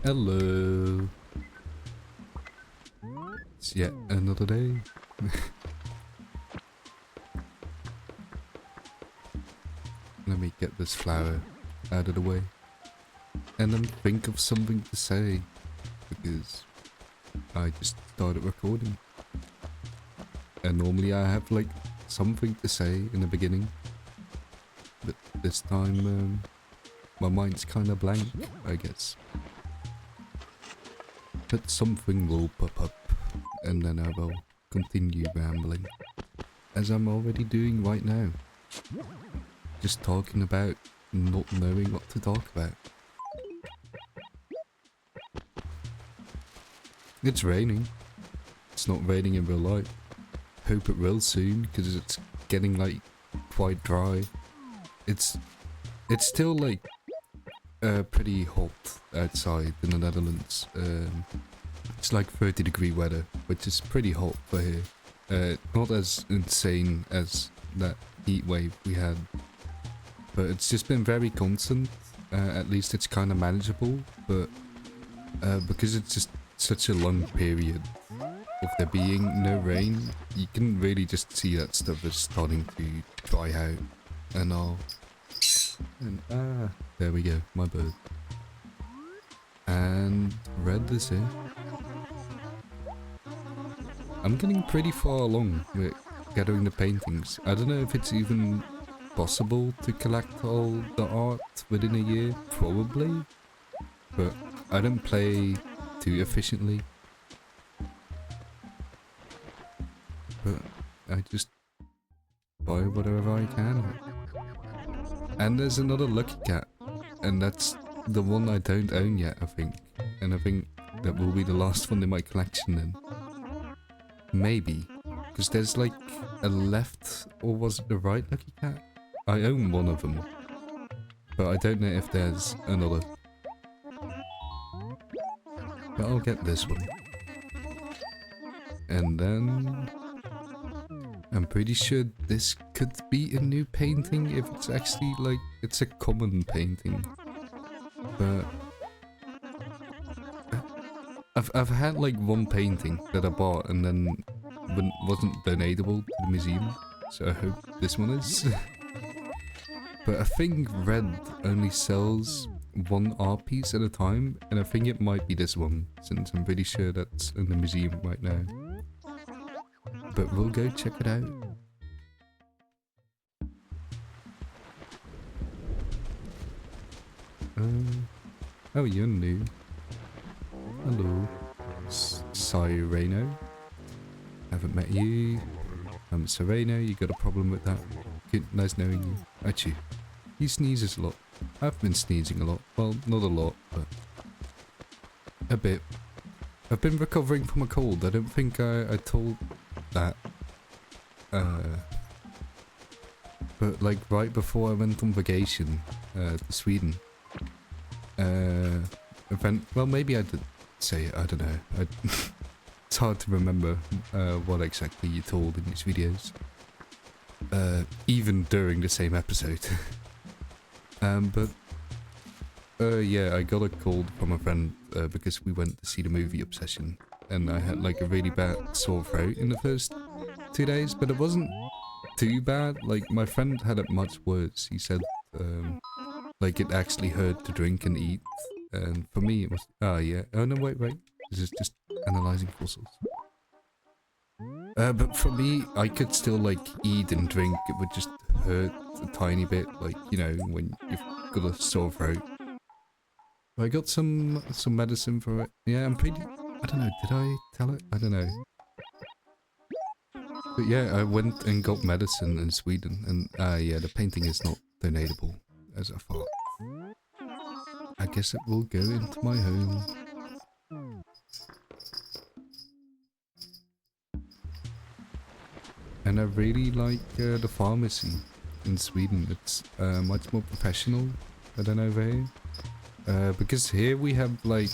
Hello. It's yet another day. Let me get this flower out of the way. And then think of something to say. Because I just started recording. And normally I have like something to say in the beginning. But this time my mind's kinda blank, I guess. But something will pop up. And then I will continue rambling. As I'm already doing right now. Just talking about not knowing what to talk about. It's raining. It's not raining in real life. Hope it will soon, because it's getting like quite dry. It's still like pretty hot outside in the Netherlands. It's like 30-degree weather, which is pretty hot for here. Not as insane as that heat wave we had, but it's just been very constant. At least it's kind of manageable, but because it's just such a long period of there being no rain, you can really just see that stuff is starting to dry out and all. And there we go, my bird. And Red is here. I'm getting pretty far along with gathering the paintings. I don't know if it's even possible to collect all the art within a year, probably, but I don't play too efficiently. But I just buy whatever I can. And there's another Lucky Cat, and that's the one I don't own yet, I think. And I think that will be the last one in my collection then. Maybe. Because there's like a left, or was it the right Lucky Cat? I own one of them. But I don't know if there's another. But I'll get this one. And then I'm pretty sure this could be a new painting if it's actually like, it's a common painting. But I've had like one painting that I bought and then wasn't donatable to the museum, so I hope this one is. But I think Red only sells one art piece at a time, and I think it might be this one, since I'm pretty sure that's in the museum right now. But we'll go check it out. Oh, you're new. Hello. Cyrano. Haven't met you. Sereno, you got a problem with that? Good, nice knowing you. Achoo. He sneezes a lot. I've been sneezing a lot. Well, not a lot, but a bit. I've been recovering from a cold. I don't think I told that. But like right before I went on vacation to Sweden. Well, maybe I did say it. I don't know. It's hard to remember what exactly you told in these videos. Even during the same episode. But yeah, I got a call from a friend because we went to see the movie Obsession, and I had like a really bad sore throat in the first 2 days, but it wasn't too bad. Like my friend had it much worse. He said like it actually hurt to drink and eat, and for me it was yeah. Oh no, wait, this is just analyzing fossils. But for me, I could still like eat and drink. It would just hurt a tiny bit, like, you know, when you've got a sore throat. I got some medicine for it. Yeah, I'm pretty... I don't know, did I tell it? I don't know. But yeah, I went and got medicine in Sweden, and yeah, the painting is not donatable, as I thought. I guess it will go into my home. And I really like the pharmacy in Sweden. It's much more professional than over here. Because here we have like,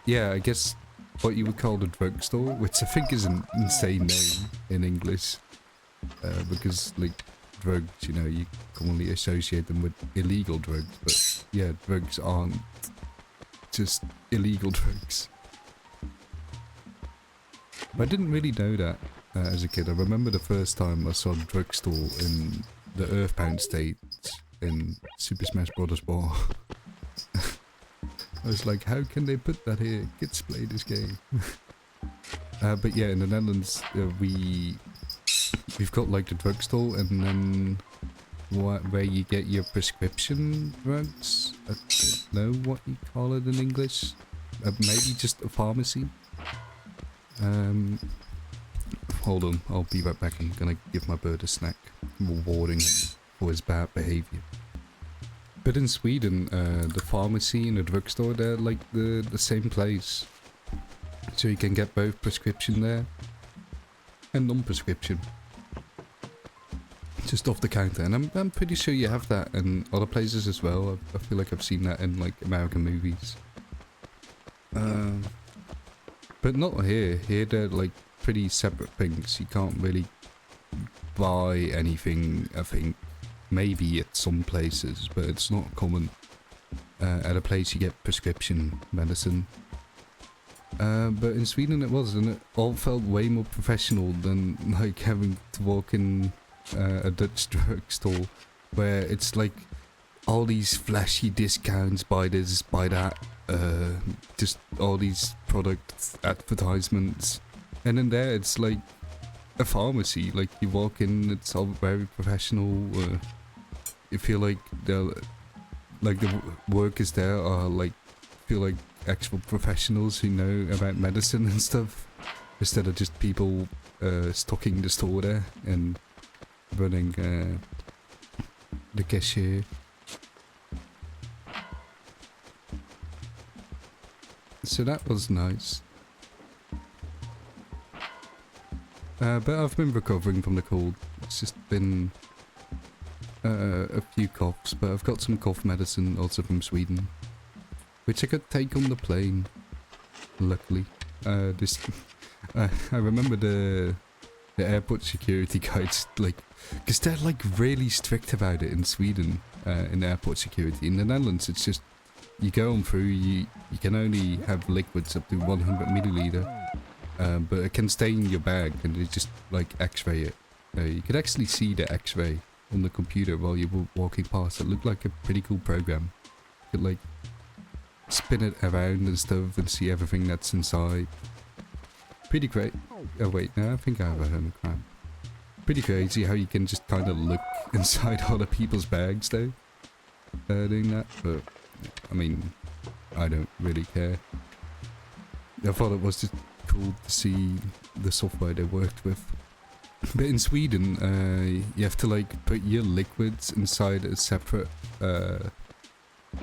yeah, I guess what you would call the drugstore, which I think is an insane name in English. Because like drugs, you know, you commonly associate them with illegal drugs, but yeah, drugs aren't just illegal drugs. I didn't really know that as a kid. I remember the first time I saw a drugstore in the Earthbound state in Super Smash Bros. Bar. I was like, how can they put that here? Kids play this game. But yeah, in the Netherlands, we've got like the drugstore, and then where you get your prescription drugs. I don't know what you call it in English. Maybe just a pharmacy. Hold on, I'll be right back. I'm gonna give my bird a snack, rewarding him for his bad behavior. But in Sweden, the pharmacy and the drugstore, they're like the same place. So you can get both prescription there and non-prescription. Just off the counter. And I'm pretty sure you have that in other places as well. I feel like I've seen that in like American movies. But not here. Here they're like pretty separate things. You can't really buy anything, I think. Maybe at some places, but it's not common. At a place you get prescription medicine. But in Sweden it was, and it all felt way more professional than like having to walk in a Dutch drugstore where it's like all these flashy discounts, buy this, buy that, just all these product advertisements. And in there it's like a pharmacy, like you walk in, it's all very professional. You feel like the workers there are like, feel like actual professionals who know about medicine and stuff, instead of just people stocking the store there and running the cashier. So that was nice. But I've been recovering from the cold. It's just been a few coughs, but I've got some cough medicine also from Sweden, which I could take on the plane, luckily. I remember the airport security guides, like, because they're like really strict about it in Sweden, in airport security. In the Netherlands, it's just, you go on through, you can only have liquids up to 100 milliliter, but it can stay in your bag and they just like x-ray it. You could actually see the x-ray on the computer while you were walking past. It looked like a pretty cool program. You could like spin it around and stuff and see everything that's inside. Pretty great. Oh wait, no, I think I have a hermit crab. Pretty crazy how you can just kind of look inside other people's bags though, doing that, but I mean, I don't really care. I thought it was just cool to see the software they worked with. But in Sweden, you have to like put your liquids inside a separate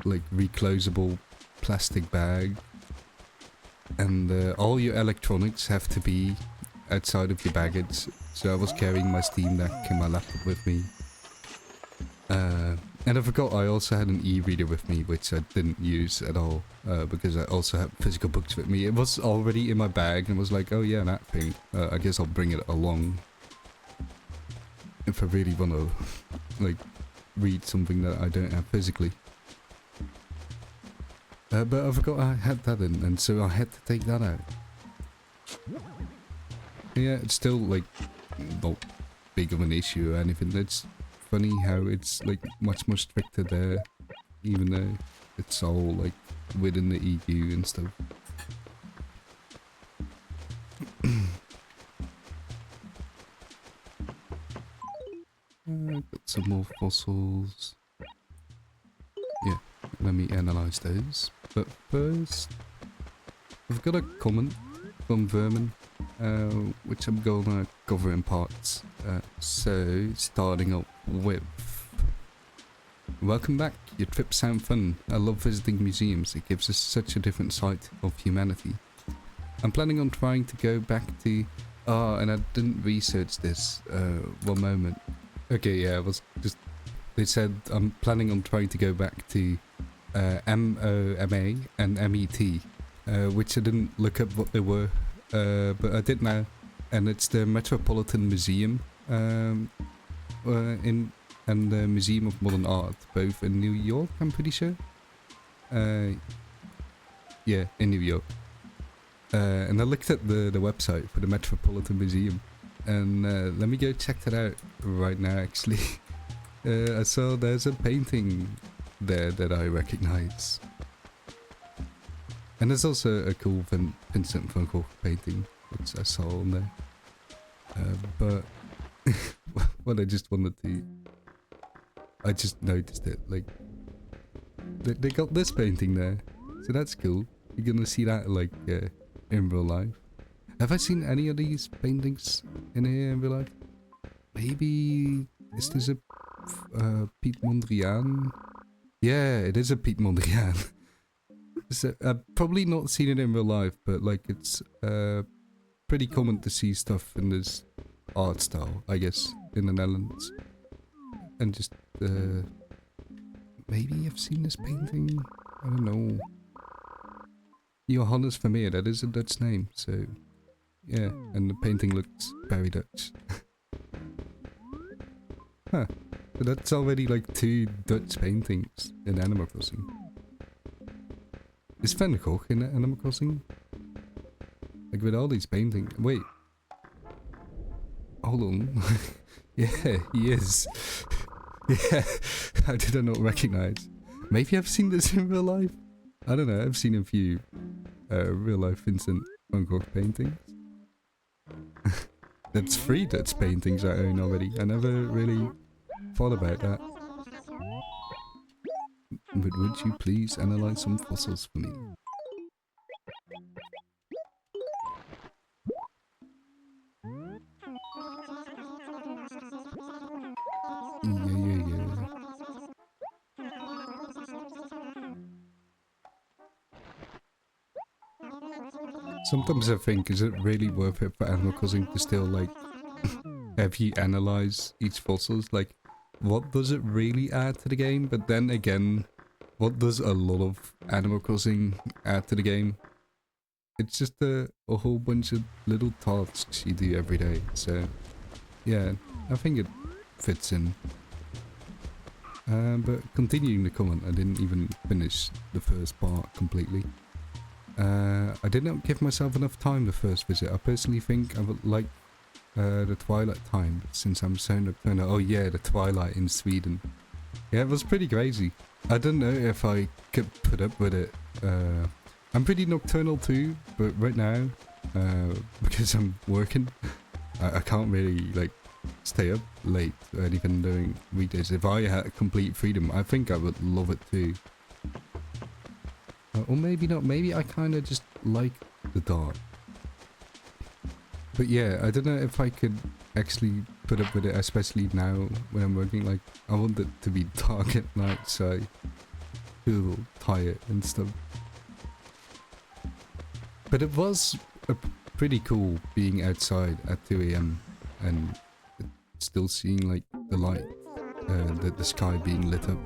like reclosable plastic bag, and all your electronics have to be outside of your baggage. So I was carrying my Steam Deck and my laptop with me, and I forgot I also had an e-reader with me, which I didn't use at all, because I also had physical books with me. It was already in my bag and was like, oh yeah, that thing, I guess I'll bring it along if I really want to like read something that I don't have physically. But I forgot I had that in, and so I had to take that out. Yeah, it's still like not big of an issue or anything. It's funny how it's like much more stricter there, even though it's all like within the EU and stuff. Got some more fossils. Yeah, let me analyze those. But first, I've got a comment from Vermin, which I'm gonna cover in parts. So, starting up with... Welcome back, your trips sound fun. I love visiting museums, it gives us such a different side of humanity. I'm planning on trying to go back to... and I didn't research this, one moment. Okay, yeah, I was just... They said I'm planning on trying to go back to MOMA and MET, which I didn't look up what they were, but I did now. And it's the Metropolitan Museum and the Museum of Modern Art, both in New York, I'm pretty sure. Yeah, in New York. And I looked at the website for the Metropolitan Museum, and let me go check that out right now. Actually, I saw there's a painting there that I recognize, and there's also a cool Vincent van Gogh painting which I saw on there. But what I just wanted to, I just noticed it. Like they got this painting there, so that's cool. You're gonna see that like in real life. Have I seen any of these paintings in here in real life? Maybe is this a Piet Mondrian? Yeah, it is a Piet Mondrian. So I've probably not seen it in real life, but like it's pretty common to see stuff in this art style, I guess, in the Netherlands. And just maybe I've seen this painting. I don't know. Johannes Vermeer, that is a Dutch name, so yeah, and the painting looks very Dutch. Huh, so that's already like 2 Dutch paintings in Animal Crossing. Is Van Gogh in Animal Crossing? Like with all these paintings. Wait. Hold on. Yeah, he is. Yeah, how did I not recognize? Maybe I've seen this in real life? I don't know, I've seen a few real life Vincent van Gogh paintings. That's 3 Dutch paintings I own already. I never really thought about that. But would you please analyze some fossils for me? Yeah. Sometimes I think, is it really worth it for Animal Crossing to still like have you analyze each fossils? Like, what does it really add to the game? But then again, what does a lot of Animal Crossing add to the game? It's just a whole bunch of little tasks you do every day. So yeah, I think it fits in. But continuing the comment, I didn't even finish the first part completely. I did not give myself enough time the first visit. I personally think I would like the twilight time, since I'm so nocturnal. Oh yeah, the twilight in Sweden. Yeah, it was pretty crazy. I don't know if I could put up with it. I'm pretty nocturnal too, but right now, because I'm working, I can't really like stay up late or even during weekdays. If I had complete freedom, I think I would love it too. Or maybe not, maybe I kind of just like the dark. But yeah, I don't know if I could actually put up with it, especially now when I'm working. Like, I want it to be dark at night, so I feel tired and stuff. But it was pretty cool being outside at 2 AM and still seeing like the light, the sky being lit up.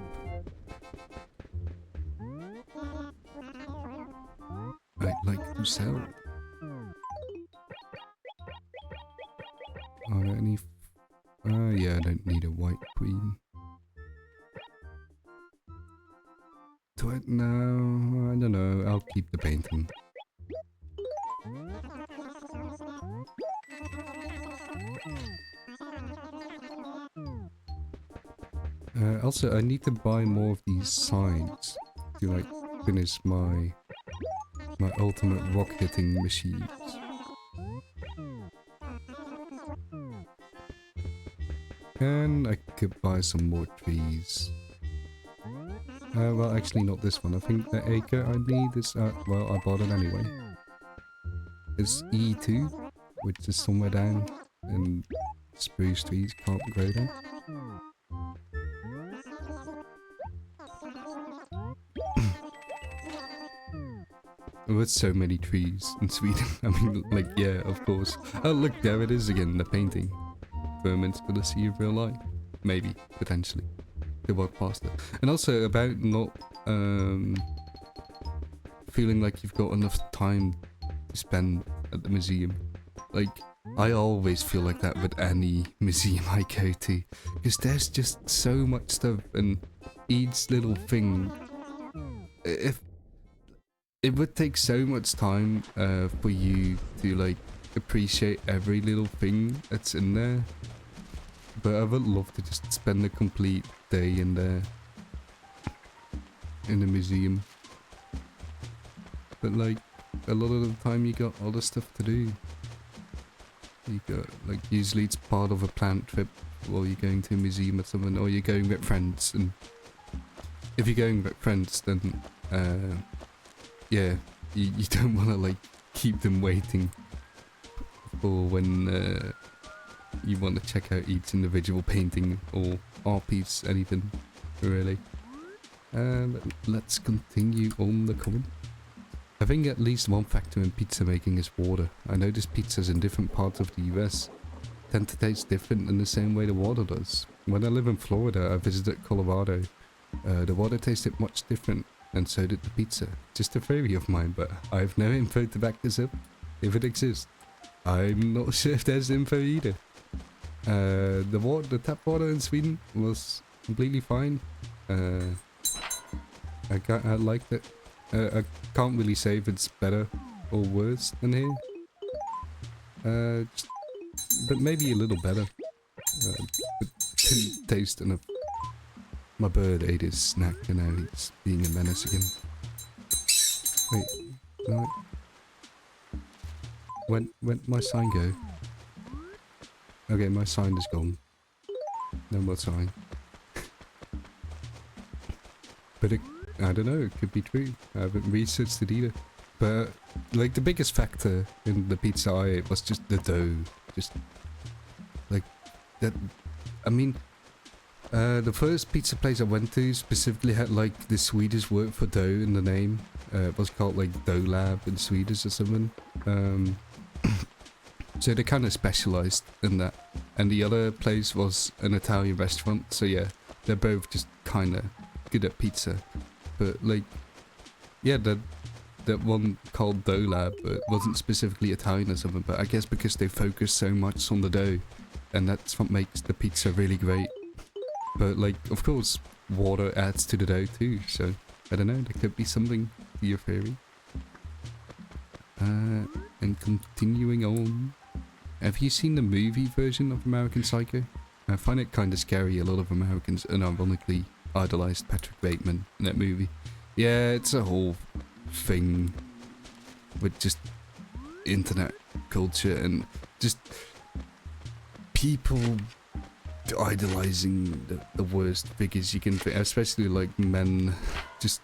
I'd like to sell. Are there any? Yeah, I don't need a white queen. Do I? No, I don't know. I'll keep the painting. Also, I need to buy more of these signs to like finish my ultimate rock hitting machines. And I could buy some more trees. Well, actually not this one. I think the acre I need is, well, I bought it anyway. It's E2, which is somewhere down in spruce trees, can't grow there. With so many trees in Sweden. I mean, like, yeah, of course. Oh, look, there it is again, the painting. Vermin's gonna see in real life. Maybe, potentially. To walk past it. And also about not feeling like you've got enough time to spend at the museum. Like, I always feel like that with any museum I go to. Because there's just so much stuff and each little thing. If it would take so much time for you to like appreciate every little thing that's in there. But I would love to just spend a complete day in there, in the museum. But like, a lot of the time you got other stuff to do. You got, like, usually it's part of a planned trip, or you're going to a museum or something, or you're going with friends, and if you're going with friends, then, yeah, you don't want to, like, keep them waiting for when, you want to check out each individual painting or art piece, anything, really. But let's continue on the comment. I think at least one factor in pizza making is water. I noticed pizzas in different parts of the US tend to taste different in the same way the water does. When I live in Florida, I visited Colorado. The water tasted much different, and so did the pizza. Just a theory of mine, but I have no info to back this up, if it exists. I'm not sure if there's info either. The tap water in Sweden was completely fine. I liked it. I can't really say if it's better or worse than here. But maybe a little better. But didn't taste enough. My bird ate his snack and now he's being a menace again. Wait, no. Where'd my sign go? Okay, my sign is gone. No more sign. But I don't know, it could be true. I haven't researched it either. But, like, the biggest factor in the pizza I ate was just the dough. Just, like, that... I mean, the first pizza place I went to specifically had, like, the Swedish word for dough in the name. It was called, like, Dough Lab in Swedish or something. So they kind of specialized in that. And the other place was an Italian restaurant. So yeah, they're both just kind of good at pizza. But like, yeah, that one called Dough Lab wasn't specifically Italian or something. But I guess because they focus so much on the dough. And that's what makes the pizza really great. But like, of course, water adds to the dough too. So I don't know, there could be something to your theory. And continuing on. Have you seen the movie version of American Psycho? I find it kind of scary. A lot of Americans unironically idolized Patrick Bateman in that movie. Yeah, it's a whole thing with just internet culture and just people idolizing the worst figures you can think, especially like men just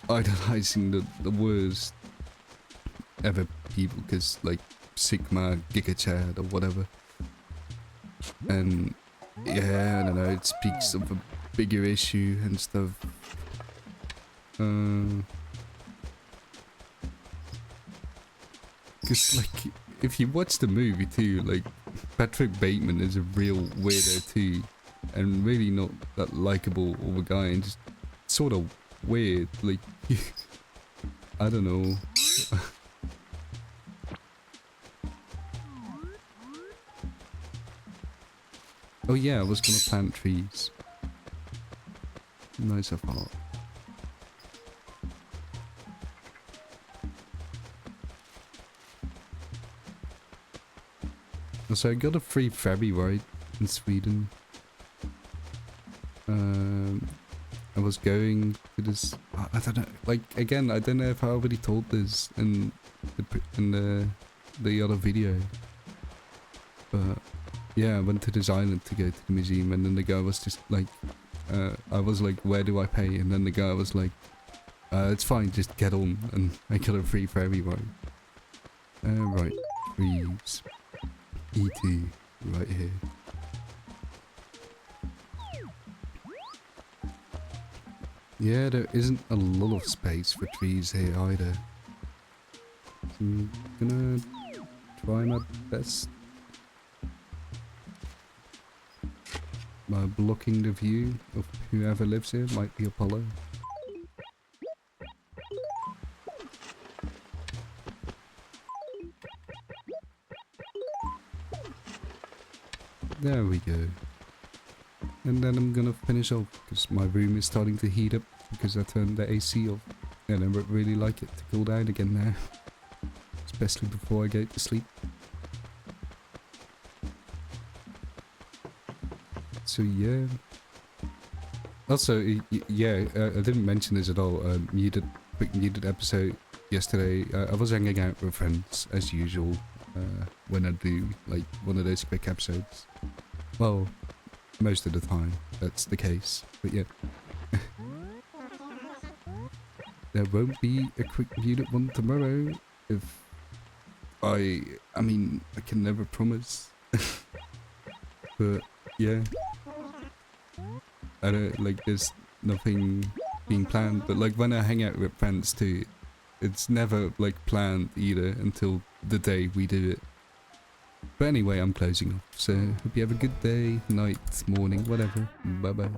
idolizing the worst ever people, because like Sigma, Giga Chad or whatever. And yeah, I don't know, it speaks of a bigger issue and stuff. Cause like, if you watch the movie too, like, Patrick Bateman is a real weirdo too. And really not that likable of a guy, and just sort of weird, like, I don't know. Oh yeah, I was gonna plant trees. Nice of heart. So I got a free ferry ride in Sweden. I was going to this. I don't know. Like, again, I don't know if I already told this in the other video. But yeah, I went to this island to go to the museum, and then the guy was just like, I was like, where do I pay? And then the guy was like, it's fine, just get on, and I got a free ferry ride. Right, trees. E2, right here. Yeah, there isn't a lot of space for trees here either. So I'm gonna try my best by blocking the view of whoever lives here. Might be Apollo. There we go. And then I'm gonna finish off because my room is starting to heat up because I turned the AC off. And I would really like it to cool down again now. Especially before I go to sleep. So yeah. Also, yeah, I didn't mention this at all. Quick muted episode yesterday. I was hanging out with friends as usual. When I do like one of those quick episodes. Well, most of the time that's the case. But yeah. There won't be a quick muted one tomorrow. If I mean, I can never promise. But yeah. I don't like there's nothing being planned, but like when I hang out with friends too, it's never like planned either until the day we do it. But anyway, I'm closing off, so hope you have a good day, night, morning, whatever. Bye bye.